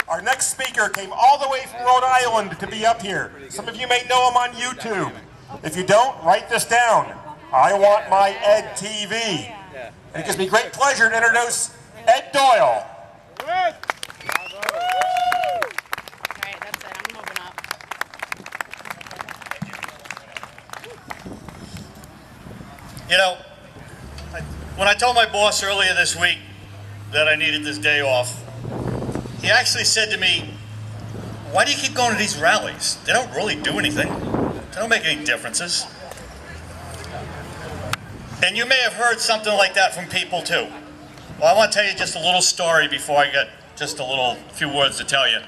Our next speaker came all the way from Rhode Island to be up here. Some of you may know him on YouTube. If you don't, write this down. I want my Ed TV. And it gives me great pleasure to introduce Ed Doyle. Alright, that's it. I'm moving up. You know, when I told my boss earlier this week that I needed this day off, he actually said to me, "Why do you keep going to these rallies? They don't really do anything. They don't make any differences." And you may have heard something like that from people too. Well, I want to tell you just a little story before I get just a few words to tell you.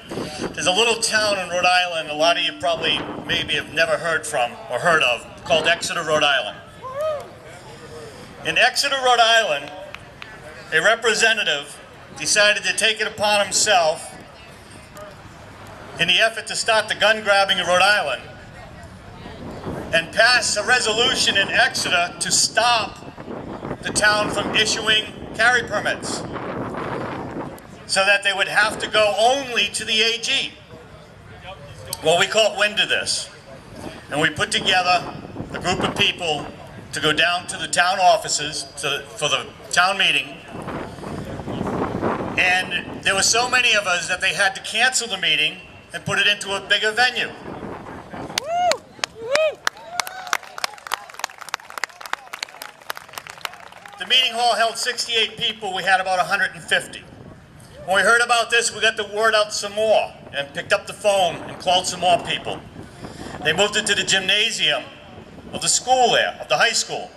There's a little town in Rhode Island, a lot of you probably maybe have never heard from or heard of, called Exeter, Rhode Island. In Exeter, Rhode Island, a representative decided to take it upon himself, in the effort to stop the gun grabbing in Rhode Island, and pass a resolution in Exeter to stop the town from issuing carry permits, so that they would have to go only to the AG. Well, we caught wind of this, and we put together a group of people to go down to the town offices for the town meeting. And there were so many of us that they had to cancel the meeting and put it into a bigger venue. The meeting hall held 68 people. We had about 150. When we heard about this, we got the word out some more and picked up the phone and called some more people. They moved it to the gymnasium of the school there, of the high school.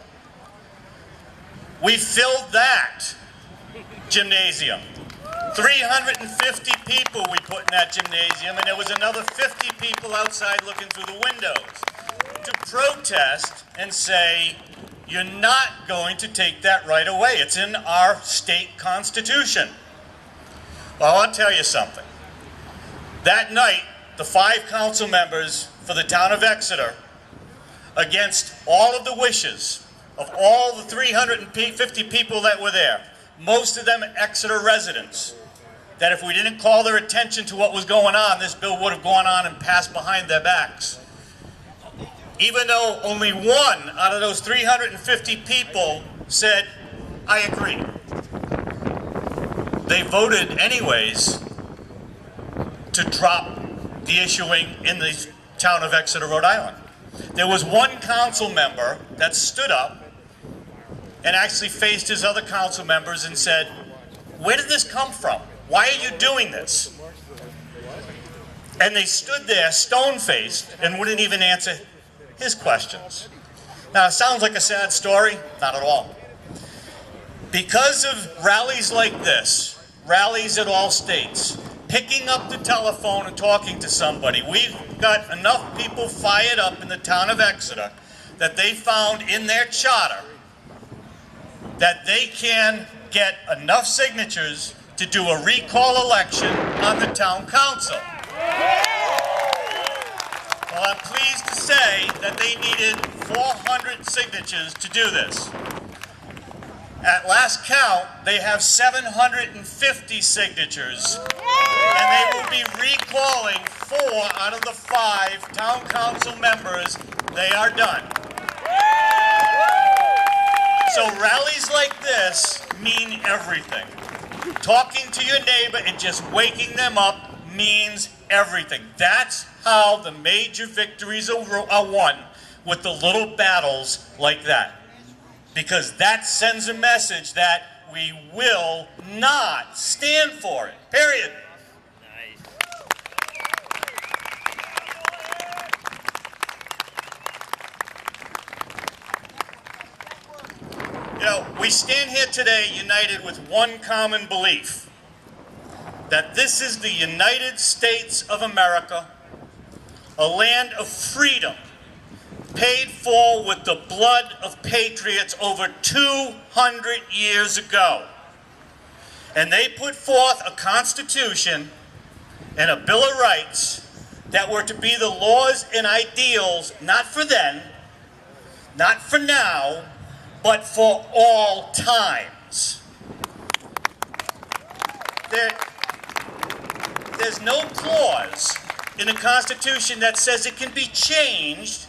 We filled that gymnasium. 350 people we put in that gymnasium, and there was another 50 people outside looking through the windows to protest and say, "You're not going to take that right away. It's in our state constitution." Well, I want to tell you something. That night, the 5 council members for the town of Exeter, against all of the wishes of all the 350 people that were there, most of them Exeter residents, that if we didn't call their attention to what was going on, this bill would have gone on and passed behind their backs. Even though only one out of those 350 people said, "I agree," they voted anyways to drop the issuing in the town of Exeter, Rhode Island. There was one council member that stood up and actually faced his other council members and said, "Where did this come from? Why are you doing this?" And they stood there stone-faced and wouldn't even answer his questions. Now, it sounds like a sad story. Not at all. Because of rallies like this, rallies at all states, picking up the telephone and talking to somebody, we've got enough people fired up in the town of Exeter that they found in their charter that they can get enough signatures to do a recall election on the town council. Well, I'm pleased to say that they needed 400 signatures to do this. At last count, they have 750 signatures, and they will be recalling 4 out of the 5 town council members. They are done. So rallies like this mean everything. Talking to your neighbor and just waking them up means everything. That's how the major victories are won, with the little battles like that. Because that sends a message that we will not stand for it, period. You know, we stand here today united with one common belief, that this is the United States of America, a land of freedom, paid for with the blood of patriots over 200 years ago. And they put forth a constitution and a Bill of Rights that were to be the laws and ideals, not for then, not for now, but for all times. there's no clause in the Constitution that says it can be changed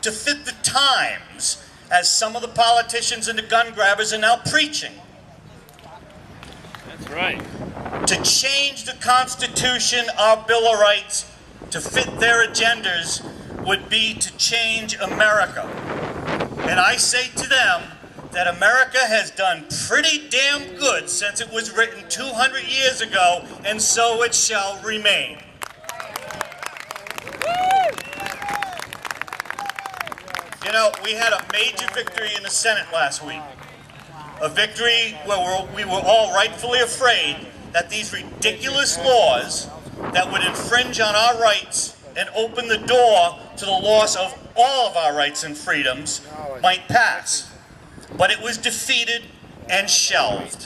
to fit the times, as some of the politicians and the gun grabbers are now preaching. That's right. To change the Constitution, our Bill of Rights, to fit their agendas would be to change America. And I say to them that America has done pretty damn good since it was written 200 years ago, and so it shall remain. You know, we had a major victory in the Senate last week. A victory where we were all rightfully afraid that these ridiculous laws that would infringe on our rights and open the door to the loss of all of our rights and freedoms might pass. But it was defeated and shelved.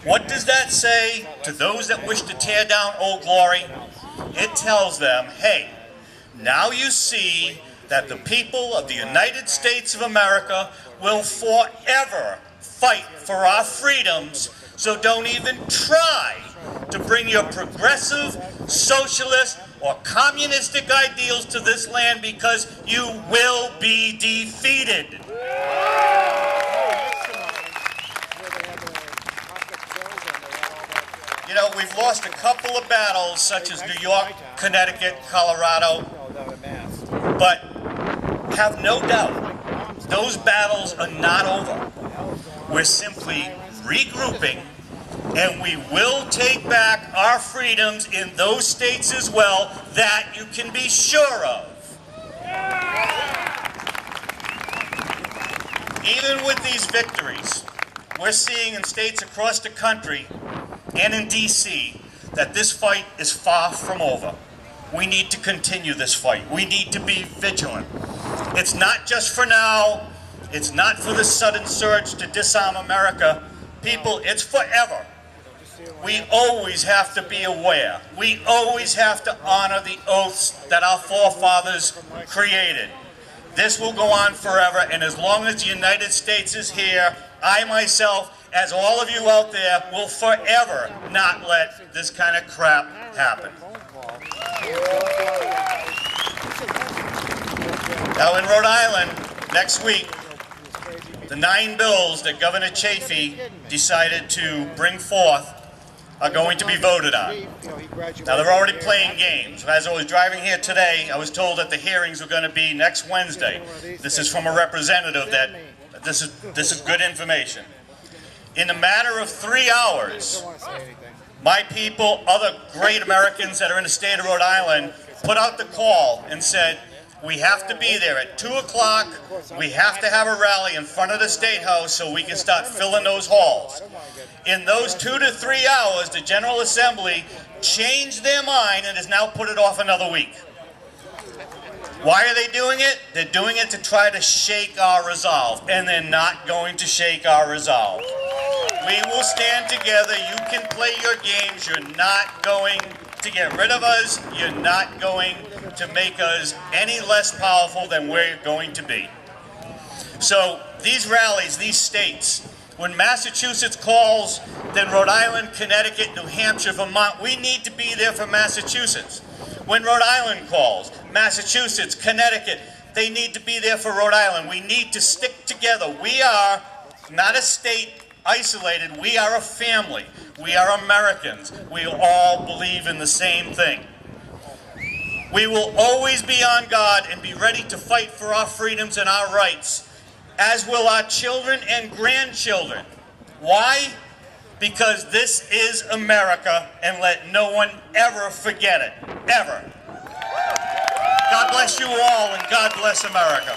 What does that say to those that wish to tear down Old Glory? It tells them, hey, now you see that the people of the United States of America will forever fight for our freedoms, so don't even try to bring your progressive, socialist, or communistic ideals to this land, because you will be defeated. You know, we've lost a couple of battles, such as New York, Connecticut, Colorado, but have no doubt, those battles are not over. We're simply regrouping, and we will take back our freedoms in those states as well, that you can be sure of. Even with these victories, we're seeing in states across the country and in D.C. that this fight is far from over. We need to continue this fight. We need to be vigilant. It's not just for now. It's not for the sudden surge to disarm America. People, it's forever. We always have to be aware. We always have to honor the oaths that our forefathers created. This will go on forever, and as long as the United States is here, I myself, as all of you out there, will forever not let this kind of crap happen. Now in Rhode Island, next week, the 9 bills that Governor Chafee decided to bring forth are going to be voted on. Now they're already playing games. As I was driving here today, I was told that the hearings were going to be next Wednesday. This is from a representative that this is good information. In a matter of 3 hours, my people, other great Americans that are in the state of Rhode Island, put out the call and said, we have to be there at 2 o'clock. We have to have a rally in front of the State House so we can start filling those halls. In those 2 to 3 hours, the General Assembly changed their mind and has now put it off another week. Why are they doing it? They're doing it to try to shake our resolve, and they're not going to shake our resolve. We will stand together. You can play your games. You're not going to get rid of us. You're not going to make us any less powerful than we're going to be. So these rallies, these states, when Massachusetts calls, then Rhode Island, Connecticut, New Hampshire, Vermont, we need to be there for Massachusetts. When Rhode Island calls, Massachusetts, Connecticut, they need to be there for Rhode Island. We need to stick together. We are not a state isolated. We are a family. We are Americans. We all believe in the same thing. We will always be on guard and be ready to fight for our freedoms and our rights, as will our children and grandchildren. Why? Because this is America, and let no one ever forget it, ever. God bless you all, and God bless America.